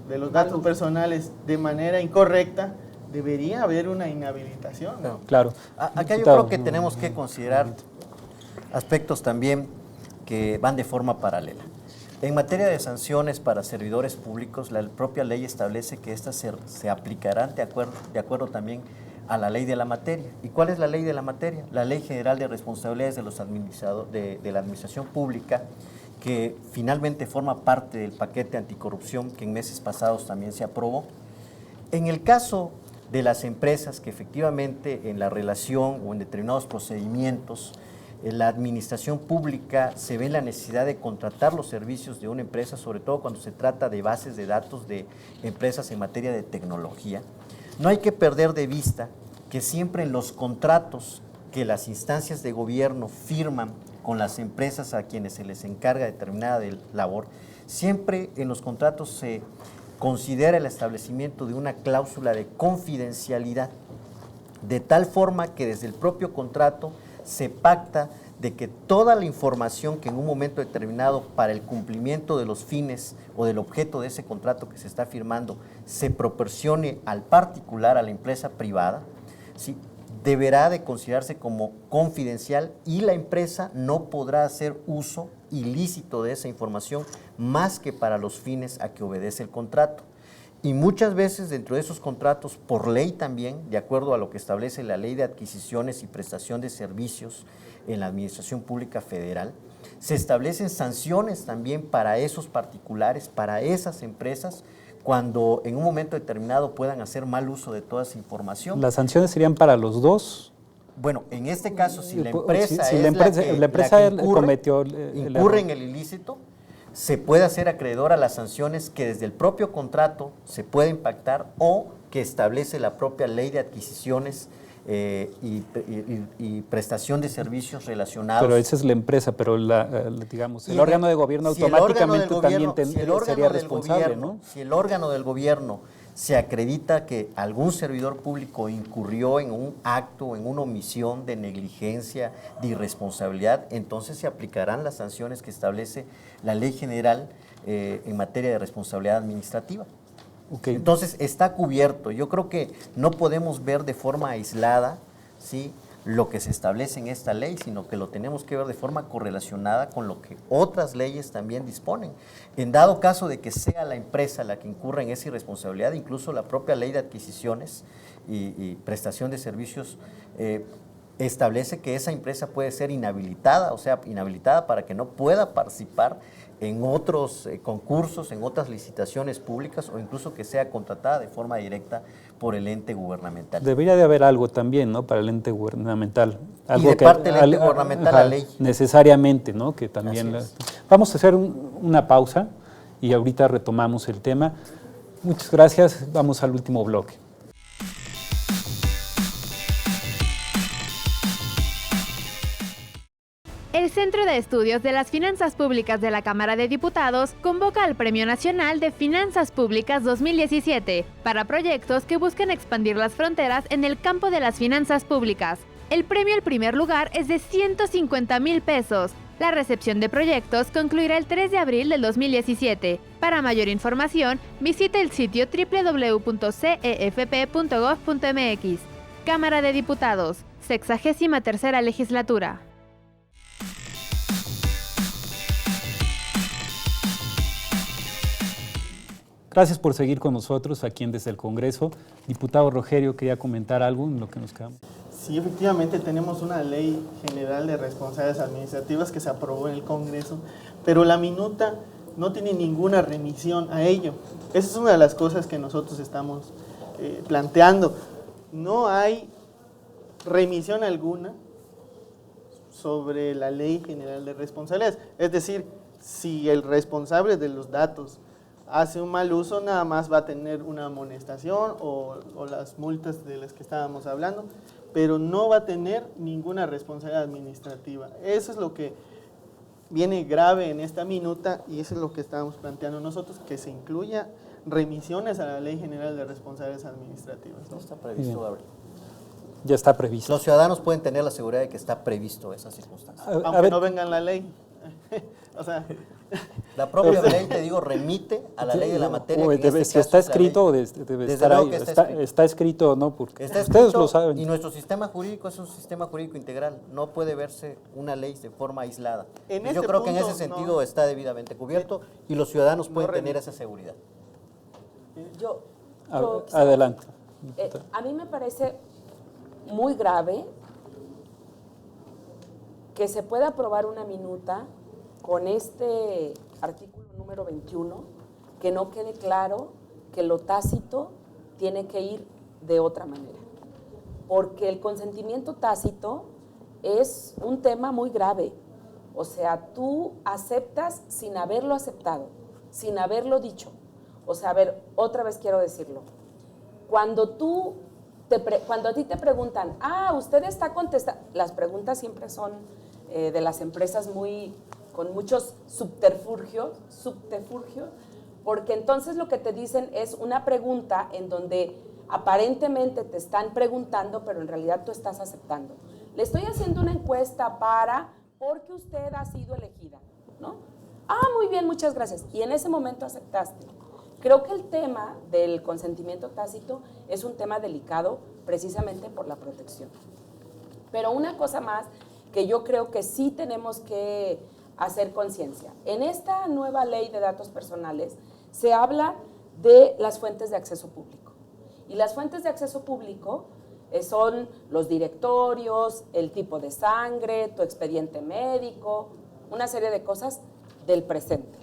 de los datos personales de manera incorrecta, debería haber una inhabilitación, ¿no? Claro. Acá yo Diputado. creo que tenemos que considerar aspectos también que van de forma paralela. En materia de sanciones para servidores públicos, la propia ley establece que estas se aplicarán de acuerdo también a la ley de la materia. ¿Y cuál es la ley de la materia? La Ley General de Responsabilidades de los administradores de la Administración Pública, que finalmente forma parte del paquete anticorrupción que en meses pasados también se aprobó. En el caso de las empresas que efectivamente en la relación o en determinados procedimientos en la administración pública se ve la necesidad de contratar los servicios de una empresa, sobre todo cuando se trata de bases de datos de empresas en materia de tecnología, no hay que perder de vista que siempre en los contratos que las instancias de gobierno firman con las empresas a quienes se les encarga determinada labor, siempre en los contratos se considera el establecimiento de una cláusula de confidencialidad, de tal forma que desde el propio contrato se pacta de que toda la información que en un momento determinado para el cumplimiento de los fines o del objeto de ese contrato que se está firmando se proporcione al particular, a la empresa privada, ¿sí?, deberá de considerarse como confidencial y la empresa no podrá hacer uso ilícito de esa información más que para los fines a que obedece el contrato. Y muchas veces dentro de esos contratos, por ley también, de acuerdo a lo que establece la Ley de Adquisiciones y Prestación de Servicios en la Administración Pública Federal, se establecen sanciones también para esos particulares, para esas empresas, cuando en un momento determinado puedan hacer mal uso de toda esa información. ¿Las sanciones serían para los dos? Bueno, en este caso, si la empresa cometió incurre en el ilícito, se puede hacer acreedor a las sanciones que desde el propio contrato se pueden pactar o que establece la propia Ley de Adquisiciones y prestación de servicios relacionados. Pero esa es la empresa, pero digamos, el órgano de gobierno automáticamente también sería responsable, ¿no? Si el órgano del gobierno se acredita que algún servidor público incurrió en un acto, en una omisión de negligencia, de irresponsabilidad, entonces se aplicarán las sanciones que establece la Ley General en materia de responsabilidad administrativa. Okay. Entonces está cubierto. Yo creo que no podemos ver de forma aislada, ¿sí?, lo que se establece en esta ley, sino que lo tenemos que ver de forma correlacionada con lo que otras leyes también disponen. En dado caso de que sea la empresa la que incurra en esa irresponsabilidad, incluso la propia Ley de Adquisiciones y Prestación de Servicios establece que esa empresa puede ser inhabilitada, o sea, inhabilitada para que no pueda participar en otros concursos, en otras licitaciones públicas o incluso que sea contratada de forma directa por el ente gubernamental. Debería de haber algo también, ¿no?, para el ente gubernamental. Algo y de parte del ente gubernamental la ley. Necesariamente, ¿no?, que también... Vamos a hacer una pausa y ahorita retomamos el tema. Muchas gracias. Vamos al último bloque. El Centro de Estudios de las Finanzas Públicas de la Cámara de Diputados convoca al Premio Nacional de Finanzas Públicas 2017 para proyectos que busquen expandir las fronteras en el campo de las finanzas públicas. El premio al primer lugar es de 150,000 pesos. La recepción de proyectos concluirá el 3 de abril del 2017. Para mayor información, visite el sitio www.cefp.gov.mx. Cámara de Diputados, 63ª Legislatura. Gracias por seguir con nosotros aquí en Desde el Congreso. Diputado Rogerio, ¿quería comentar algo en lo que nos quedamos? Sí, efectivamente tenemos una ley general de responsabilidades administrativas que se aprobó en el Congreso, pero la minuta no tiene ninguna remisión a ello. Esa es una de las cosas que nosotros estamos planteando. No hay remisión alguna sobre la Ley General de Responsabilidades. Es decir, si el responsable de los datos hace un mal uso, nada más va a tener una amonestación o las multas de las que estábamos hablando, pero no va a tener ninguna responsabilidad administrativa. Eso es lo que viene grave en esta minuta y eso es lo que estamos planteando nosotros, que se incluya remisiones a la Ley General de Responsabilidades Administrativas, ¿no? Está previsto, Gabriel. Ya está previsto. Los ciudadanos pueden tener la seguridad de que está previsto esa circunstancia. Aunque no venga en la ley. O sea, la propia ley, te digo, remite a la ley de la materia. Si está escrito, debe estar ahí. Está escrito, ¿no? Porque ustedes lo saben. Y nuestro sistema jurídico es un sistema jurídico integral. No puede verse una ley de forma aislada. Yo creo que en ese sentido está debidamente cubierto y los ciudadanos pueden tener esa seguridad. Adelante. A mí me parece muy grave que se pueda aprobar una minuta con este artículo número 21, que no quede claro que lo tácito tiene que ir de otra manera. Porque el consentimiento tácito es un tema muy grave. O sea, tú aceptas sin haberlo aceptado, sin haberlo dicho. O sea, a ver, otra vez quiero decirlo. Cuando a ti te preguntan, usted está contestando, las preguntas siempre son de las empresas con muchos subterfugios, porque entonces lo que te dicen es una pregunta en donde aparentemente te están preguntando, pero en realidad tú estás aceptando. Le estoy haciendo una encuesta porque usted ha sido elegida, ¿no? Ah, muy bien, muchas gracias. Y en ese momento aceptaste. Creo que el tema del consentimiento tácito es un tema delicado precisamente por la protección. Pero una cosa más que yo creo que sí tenemos que hacer conciencia. En esta nueva ley de datos personales se habla de las fuentes de acceso público. Y las fuentes de acceso público son los directorios, el tipo de sangre, tu expediente médico, una serie de cosas del presente.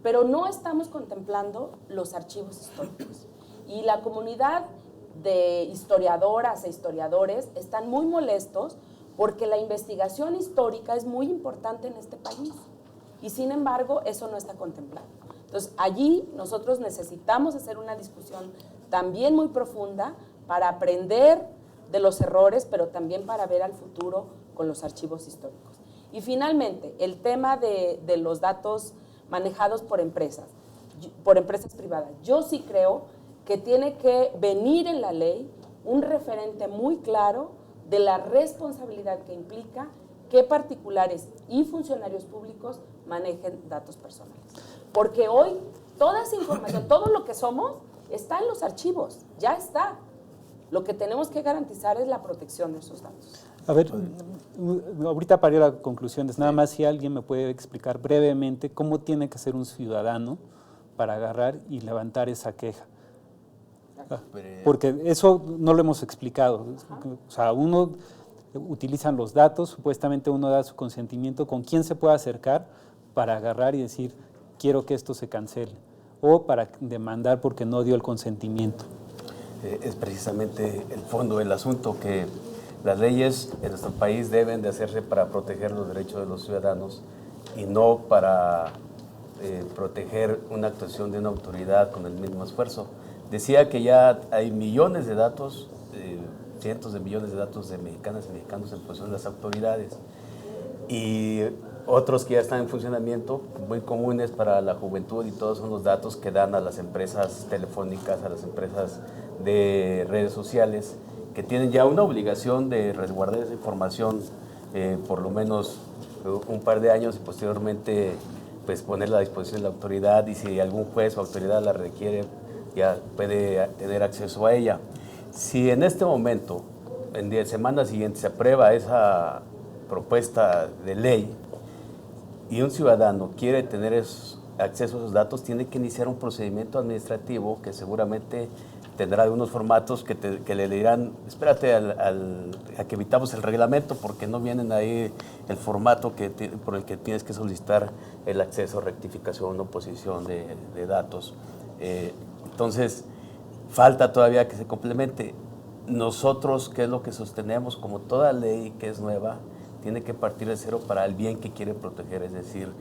Pero no estamos contemplando los archivos históricos. Y la comunidad de historiadoras e historiadores están muy molestos porque la investigación histórica es muy importante en este país. Y sin embargo, eso no está contemplado. Entonces, allí nosotros necesitamos hacer una discusión también muy profunda para aprender de los errores, pero también para ver al futuro con los archivos históricos. Y finalmente, el tema de los datos manejados por empresas privadas. Yo sí creo que tiene que venir en la ley un referente muy claro de la responsabilidad que implica que particulares y funcionarios públicos manejen datos personales. Porque hoy toda esa información, todo lo que somos, está en los archivos, ya está. Lo que tenemos que garantizar es la protección de esos datos. A ver, ahorita para ir a conclusiones, nada más si alguien me puede explicar brevemente cómo tiene que ser un ciudadano para agarrar y levantar esa queja. Porque eso no lo hemos explicado. O sea, uno utilizan los datos, supuestamente uno da su consentimiento, ¿con quién se puede acercar para agarrar y decir, quiero que esto se cancele? O para demandar porque no dio el consentimiento. Es precisamente el fondo del asunto, que las leyes en nuestro país deben de hacerse para proteger los derechos de los ciudadanos y no para proteger una actuación de una autoridad con el mismo esfuerzo. Decía que ya hay millones de datos, cientos de millones de datos de mexicanas y mexicanos en posesión de las autoridades, y otros que ya están en funcionamiento, muy comunes para la juventud, y todos son los datos que dan a las empresas telefónicas, a las empresas de redes sociales, que tienen ya una obligación de resguardar esa información por lo menos un par de años y posteriormente pues ponerla a disposición de la autoridad, y si algún juez o autoridad la requiere, ya puede tener acceso a ella. Si en este momento, en 10 semanas siguientes, se aprueba esa propuesta de ley y un ciudadano quiere tener acceso a esos datos, tiene que iniciar un procedimiento administrativo que seguramente tendrá algunos formatos que le dirán, espérate a que evitamos el reglamento, porque no vienen ahí el formato por el que tienes que solicitar el acceso, rectificación, oposición de datos. Entonces, falta todavía que se complemente. Nosotros, ¿qué es lo que sostenemos? Como toda ley que es nueva, tiene que partir de cero para el bien que quiere proteger, es decir,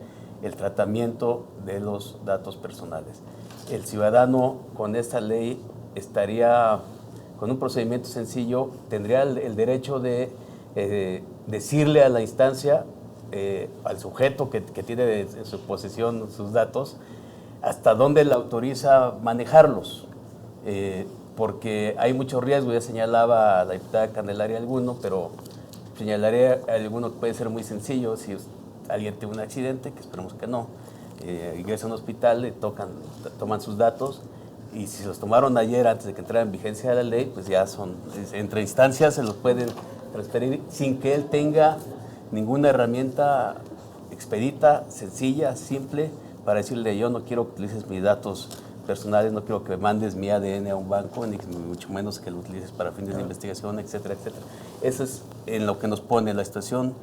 el tratamiento de los datos personales. El ciudadano con esta ley estaría con un procedimiento sencillo, tendría el derecho de decirle a la instancia, al sujeto que tiene en su posesión sus datos, hasta dónde le autoriza manejarlos, porque hay mucho riesgo. Ya señalaba la diputada Candelaria alguno, pero señalaría alguno que puede ser muy sencillo. Si alguien tiene un accidente, que esperemos que no, ingresa a un hospital, le toman sus datos, y si los tomaron ayer antes de que entrara en vigencia la ley, pues ya entre instancias se los pueden transferir sin que él tenga ninguna herramienta expedita, sencilla, simple, para decirle: yo no quiero que utilices mis datos personales, no quiero que me mandes mi ADN a un banco, ni mucho menos que lo utilices para fines de investigación, etcétera, etcétera. Eso es en lo que nos pone la situación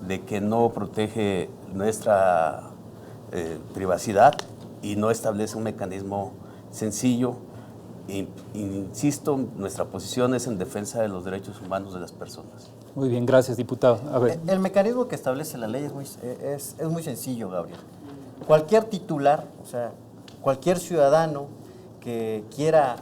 de que no protege nuestra privacidad y no establece un mecanismo sencillo. Insisto, nuestra posición es en defensa de los derechos humanos de las personas. Muy bien, gracias, diputado. A ver. El mecanismo que establece la ley es muy sencillo, Gabriel. Cualquier titular, o sea, cualquier ciudadano que quiera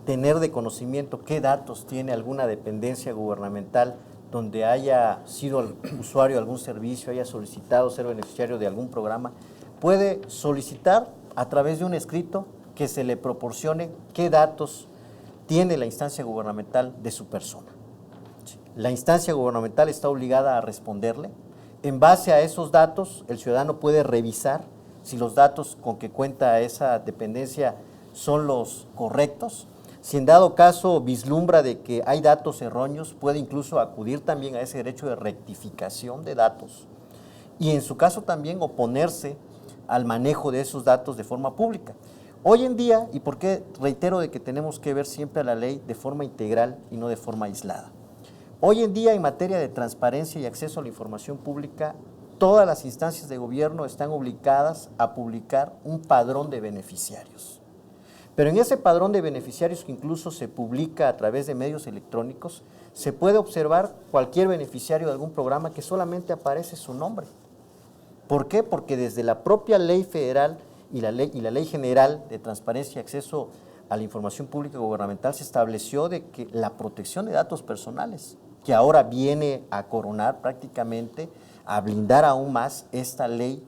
tener de conocimiento qué datos tiene alguna dependencia gubernamental donde haya sido usuario de algún servicio, haya solicitado ser beneficiario de algún programa, puede solicitar a través de un escrito que se le proporcione qué datos tiene la instancia gubernamental de su persona. La instancia gubernamental está obligada a responderle. En base a esos datos, el ciudadano puede revisar si los datos con que cuenta esa dependencia son los correctos. Si en dado caso vislumbra de que hay datos erróneos, puede incluso acudir también a ese derecho de rectificación de datos y en su caso también oponerse al manejo de esos datos de forma pública. Hoy en día, y por qué reitero de que tenemos que ver siempre a la ley de forma integral y no de forma aislada. Hoy en día, en materia de transparencia y acceso a la información pública, todas las instancias de gobierno están obligadas a publicar un padrón de beneficiarios. Pero en ese padrón de beneficiarios, que incluso se publica a través de medios electrónicos, se puede observar cualquier beneficiario de algún programa que solamente aparece su nombre. ¿Por qué? Porque desde la propia ley federal y la ley general de transparencia y acceso a la información pública gubernamental se estableció de que la protección de datos personales, que ahora viene a coronar prácticamente, a blindar aún más esta ley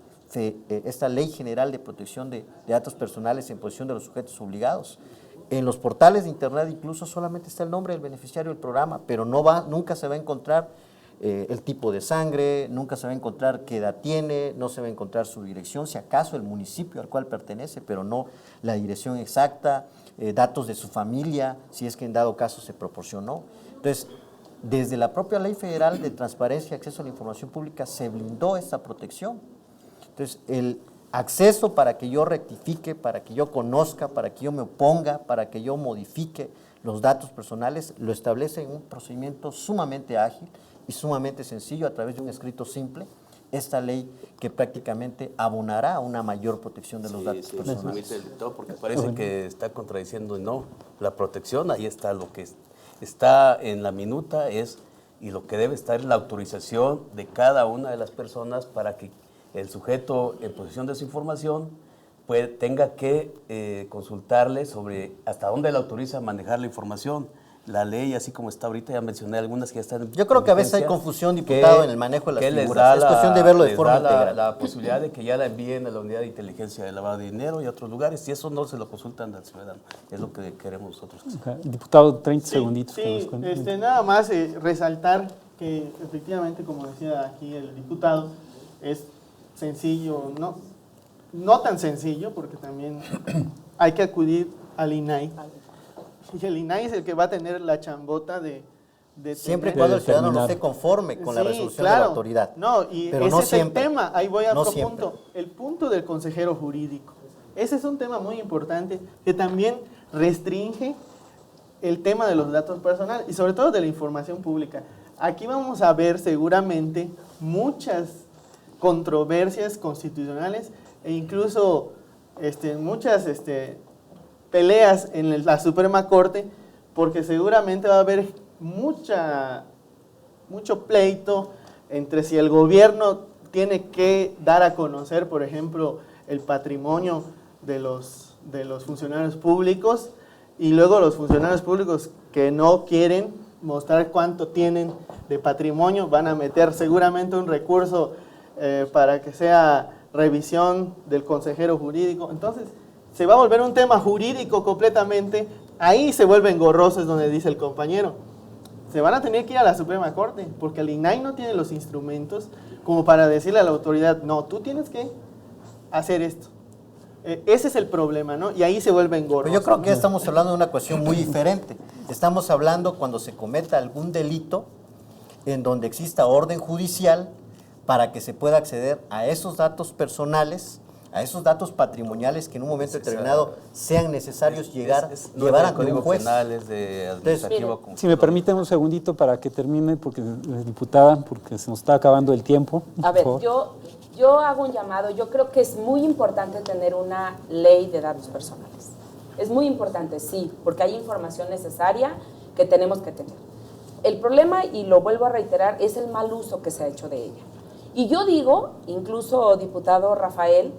general de protección de datos personales en posesión de los sujetos obligados. En los portales de internet incluso solamente está el nombre del beneficiario del programa, pero nunca se va a encontrar el tipo de sangre, nunca se va a encontrar qué edad tiene, no se va a encontrar su dirección, si acaso el municipio al cual pertenece, pero no la dirección exacta, datos de su familia, si es que en dado caso se proporcionó. Entonces, desde la propia Ley Federal de Transparencia y Acceso a la Información Pública se blindó esta protección. Entonces, el acceso para que yo rectifique, para que yo conozca, para que yo me oponga, para que yo modifique los datos personales, lo establece en un procedimiento sumamente ágil y sumamente sencillo a través de un escrito simple, esta ley que prácticamente abonará a una mayor protección de los datos personales. Sí, porque parece que está contradiciendo, no, la protección, ahí está lo que está en la minuta y lo que debe estar es la autorización de cada una de las personas para que el sujeto en posesión de esa información tenga que consultarle sobre hasta dónde le autoriza manejar la información. La ley, así como está ahorita, ya mencioné algunas que ya están en Yo creo que a veces hay confusión, diputado, en el manejo de las figuras. Es cuestión de verlo de forma integral. La posibilidad de que ya la envíen a la unidad de inteligencia de lavado de dinero y a otros lugares, y eso no se lo consultan al ciudadano. Es lo que queremos nosotros. Okay. Diputado, 30 segunditos. Sí, nada más resaltar que efectivamente, como decía aquí el diputado, es sencillo, no tan sencillo, porque también hay que acudir al INAI. Y el INAI es el que va a tener la chambota de siempre y cuando el ciudadano no esté conforme con la resolución de la autoridad. No, y pero ese no es siempre. el tema, ahí voy a No otro siempre. punto, el punto del consejero jurídico. Ese es un tema muy importante que también restringe el tema de los datos personales y sobre todo de la información pública. Aquí vamos a ver seguramente muchas controversias constitucionales e incluso muchas peleas en la Suprema Corte, porque seguramente va a haber mucho pleito entre si el gobierno tiene que dar a conocer, por ejemplo, el patrimonio de los funcionarios públicos, y luego los funcionarios públicos que no quieren mostrar cuánto tienen de patrimonio van a meter seguramente un recurso para que sea revisión del consejero jurídico. Entonces, se va a volver un tema jurídico completamente, ahí se vuelve engorroso, es donde dice el compañero. Se van a tener que ir a la Suprema Corte, porque el INAI no tiene los instrumentos como para decirle a la autoridad, no, tú tienes que hacer esto. Ese es el problema, ¿no? Y ahí se vuelve engorroso. Pero yo creo que ya estamos hablando de una cuestión muy diferente. Estamos hablando cuando se cometa algún delito en donde exista orden judicial para que se pueda acceder a esos datos personales, a esos datos patrimoniales que en un momento determinado sean necesarios llevar ante un juez. Si me permiten un segundito para que termine, porque diputada, porque se nos está acabando el tiempo. A ver, yo hago un llamado. Yo creo que es muy importante tener una ley de datos personales. Es muy importante, sí, porque hay información necesaria que tenemos que tener. El problema, y lo vuelvo a reiterar, es el mal uso que se ha hecho de ella. Y yo digo, incluso diputado Rafael,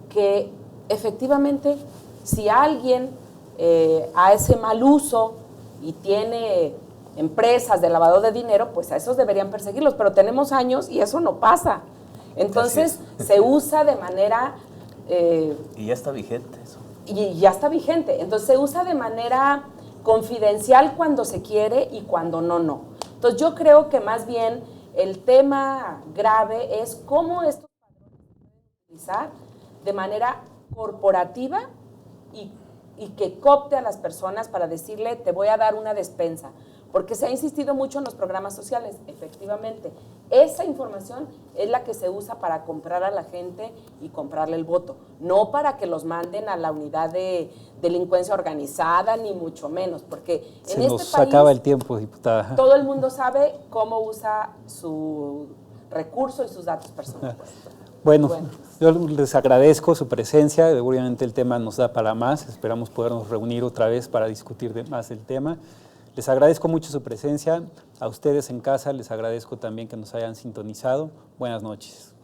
que efectivamente si alguien hace mal uso y tiene empresas de lavado de dinero, pues a esos deberían perseguirlos, pero tenemos años y eso no pasa. Entonces se usa de manera Y ya está vigente eso. Y ya está vigente. Entonces se usa de manera confidencial cuando se quiere y cuando no, no. Entonces yo creo que más bien el tema grave es cómo estos padrones se pueden utilizar de manera corporativa y que coopte a las personas para decirle, te voy a dar una despensa. Porque se ha insistido mucho en los programas sociales, efectivamente. Esa información es la que se usa para comprar a la gente y comprarle el voto, no para que los manden a la unidad de delincuencia organizada, ni mucho menos, porque Se en nos este país acaba el tiempo, diputada. todo el mundo sabe cómo usa su recurso y sus datos personales. Bueno, yo les agradezco su presencia, obviamente el tema nos da para más, esperamos podernos reunir otra vez para discutir más del tema. Les agradezco mucho su presencia, a ustedes en casa les agradezco también que nos hayan sintonizado. Buenas noches.